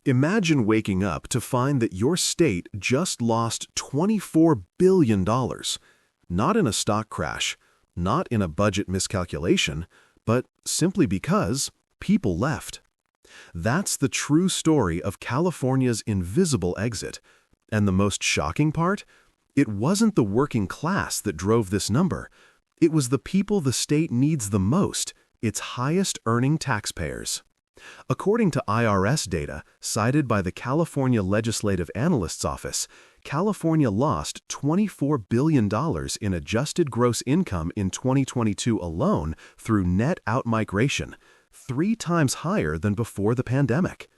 Imagine waking up to find that your state just lost $24 billion. Not in a stock crash, not in a budget miscalculation, but simply because people left. That's the true story of California's invisible exit. And the most shocking part? It wasn't the working class that drove this number. It was the people the state needs the most, its highest-earning taxpayers. According to IRS data cited by the California Legislative Analyst's Office, California lost $24 billion in adjusted gross income in 2022 alone through net outmigration, 3 times higher than before the pandemic.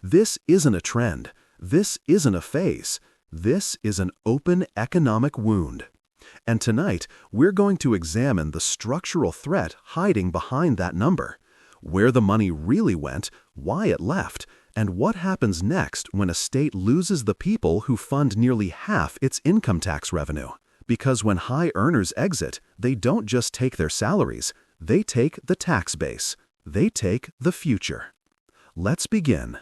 This isn't a trend. This isn't a phase. This is an open economic wound. And tonight, we're going to examine the structural threat hiding behind that number, where the money really went, why it left, and what happens next when a state loses the people who fund nearly half its income tax revenue. Because when high earners exit, they don't just take their salaries, they take the tax base. They take the future. Let's begin.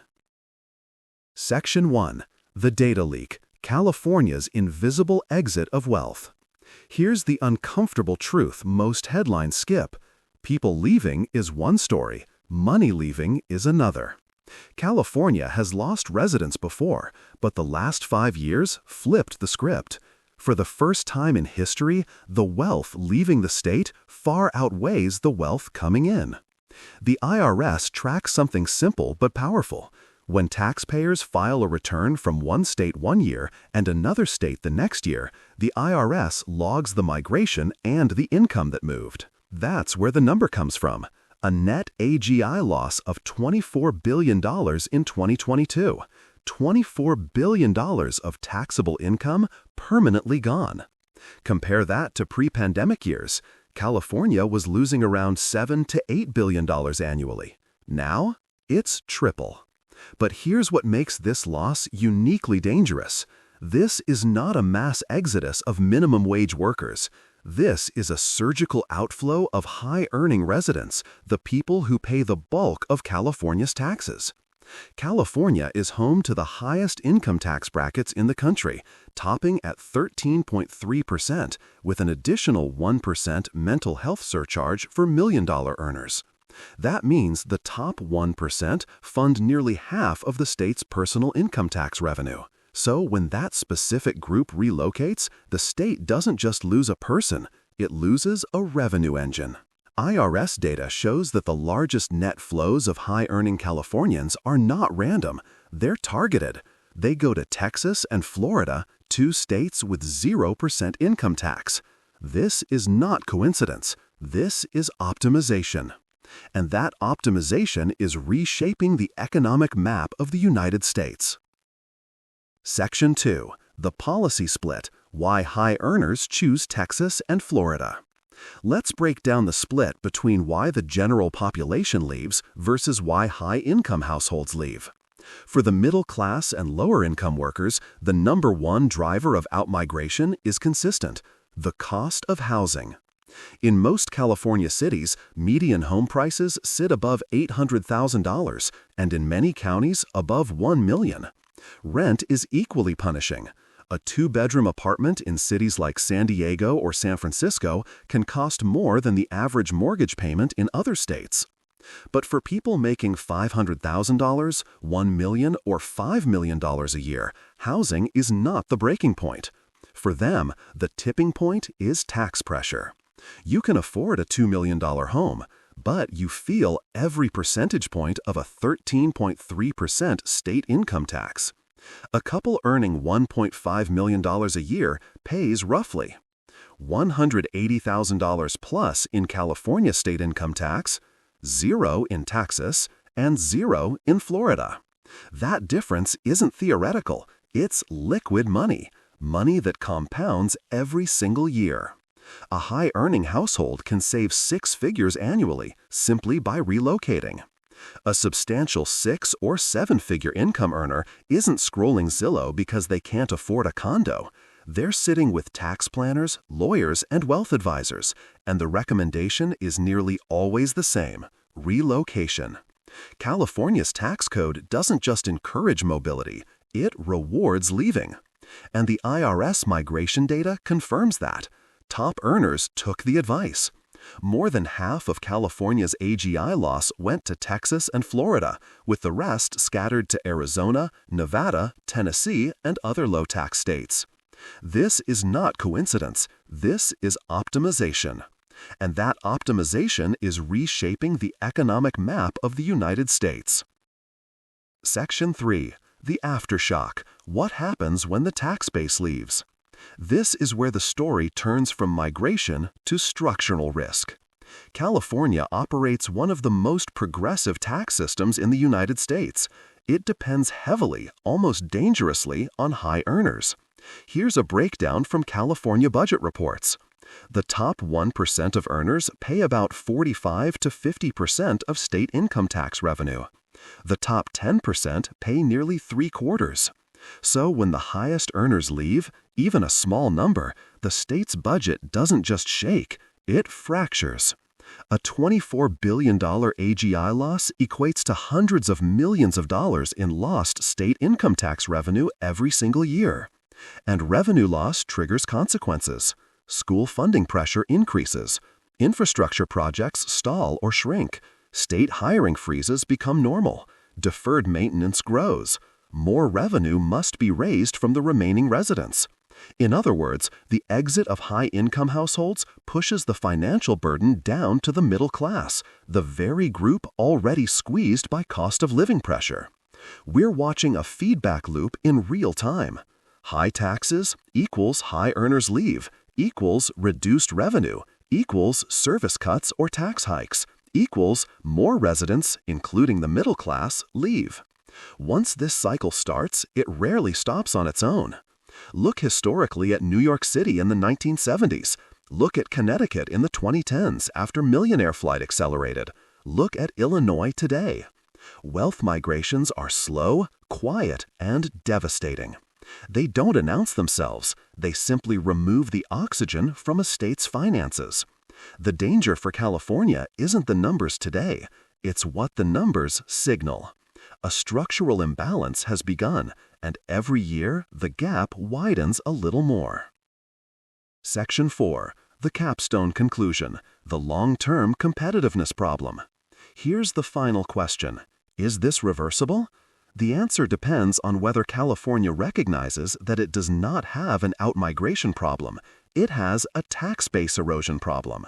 Section 1. The Data Leak, California's Invisible Exit of Wealth. Here's the uncomfortable truth most headlines skip. People leaving is one story, money leaving is another. California has lost residents before, but the last 5 years flipped the script. For the first time in history, the wealth leaving the state far outweighs the wealth coming in. The IRS tracks something simple but powerful. When taxpayers file a return from one state one year and another state the next year, the IRS logs the migration and the income that moved. That's where the number comes from, a net AGI loss of $24 billion in 2022. $24 billion of taxable income permanently gone. Compare that to pre-pandemic years. California was losing around $7 to $8 billion annually. Now, it's triple. But here's what makes this loss uniquely dangerous. This is not a mass exodus of minimum wage workers. This is a surgical outflow of high-earning residents, the people who pay the bulk of California's taxes. California is home to the highest income tax brackets in the country, topping at 13.3%, with an additional 1% mental health surcharge for million-dollar earners. That means the top 1% fund nearly half of the state's personal income tax revenue. So when that specific group relocates, the state doesn't just lose a person, it loses a revenue engine. IRS data shows that the largest net flows of high-earning Californians are not random. They're targeted. They go to Texas and Florida, 2 states with 0% income tax. This is not coincidence. This is optimization. And that optimization is reshaping the economic map of the United States. Section 2. The Policy Split, Why High Earners Choose Texas and Florida. Let's break down the split between why the general population leaves versus why high-income households leave. For the middle class and lower-income workers, the number one driver of outmigration is consistent: the cost of housing. In most California cities, median home prices sit above $800,000, and in many counties, above $1 million. Rent is equally punishing. A 2-bedroom apartment in cities like San Diego or San Francisco can cost more than the average mortgage payment in other states. But for people making $500,000, $1 million, or $5 million a year, housing is not the breaking point. For them, the tipping point is tax pressure. You can afford a $2 million home, but you feel every percentage point of a 13.3% state income tax. A couple earning $1.5 million a year pays roughly $180,000 plus in California state income tax, 0 in Texas, and 0 in Florida. That difference isn't theoretical, it's liquid money, money that compounds every single year. A high-earning household can save 6 figures annually simply by relocating. A substantial 6- or 7-figure income earner isn't scrolling Zillow because they can't afford a condo. They're sitting with tax planners, lawyers, and wealth advisors, and the recommendation is nearly always the same: relocation. California's tax code doesn't just encourage mobility, it rewards leaving. And the IRS migration data confirms that. Top earners took the advice. More than half of California's AGI loss went to Texas and Florida, with the rest scattered to Arizona, Nevada, Tennessee, and other low-tax states. This is not coincidence. This is optimization. And that optimization is reshaping the economic map of the United States. Section 3. The aftershock. What happens when the tax base leaves? This is where the story turns from migration to structural risk. California operates one of the most progressive tax systems in the United States. It depends heavily, almost dangerously, on high earners. Here's a breakdown from California budget reports. The top 1% of earners pay about 45 to 50% of state income tax revenue. The top 10% pay nearly 3/4. So when the highest earners leave, even a small number, the state's budget doesn't just shake, it fractures. A $24 billion AGI loss equates to hundreds of millions of dollars in lost state income tax revenue every single year. And revenue loss triggers consequences. School funding pressure increases. Infrastructure projects stall or shrink. State hiring freezes become normal. Deferred maintenance grows. More revenue must be raised from the remaining residents. In other words, the exit of high-income households pushes the financial burden down to the middle class, the very group already squeezed by cost of living pressure. We're watching a feedback loop in real time. High taxes equals high earners leave, equals reduced revenue, equals service cuts or tax hikes, equals more residents, including the middle class, leave. Once this cycle starts, it rarely stops on its own. Look historically at New York City in the 1970s. Look at Connecticut in the 2010s after millionaire flight accelerated. Look at Illinois today. Wealth migrations are slow, quiet, and devastating. They don't announce themselves. They simply remove the oxygen from a state's finances. The danger for California isn't the numbers today. It's what the numbers signal. A structural imbalance has begun, and every year the gap widens a little more. Section 4. The capstone conclusion, the long-term competitiveness problem. Here's the final question. Is this reversible? The answer depends on whether California recognizes that it does not have an outmigration problem. It has a tax base erosion problem.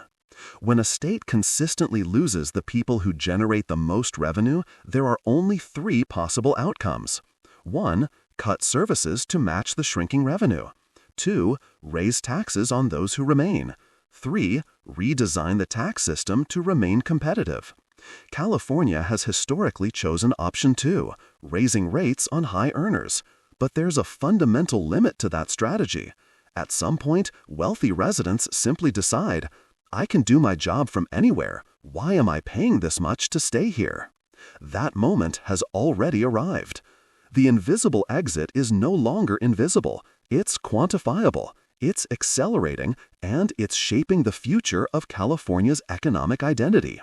When a state consistently loses the people who generate the most revenue, there are only 3 possible outcomes. 1. Cut services to match the shrinking revenue. 2. Raise taxes on those who remain. 3. Redesign the tax system to remain competitive. California has historically chosen option 2, raising rates on high earners. But there's a fundamental limit to that strategy. At some point, wealthy residents simply decide, I can do my job from anywhere. Why am I paying this much to stay here? That moment has already arrived. The invisible exit is no longer invisible. It's quantifiable. It's accelerating, and it's shaping the future of California's economic identity.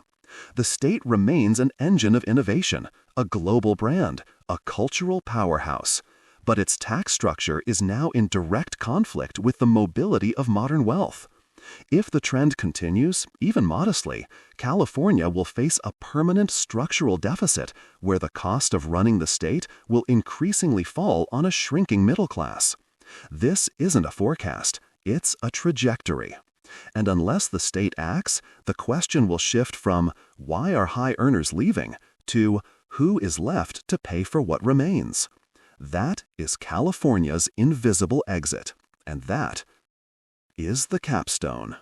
The state remains an engine of innovation, a global brand, a cultural powerhouse. But its tax structure is now in direct conflict with the mobility of modern wealth. If the trend continues, even modestly, California will face a permanent structural deficit where the cost of running the state will increasingly fall on a shrinking middle class. This isn't a forecast, it's a trajectory. And unless the state acts, the question will shift from why are high earners leaving to who is left to pay for what remains. That is California's invisible exit, and that is the capstone.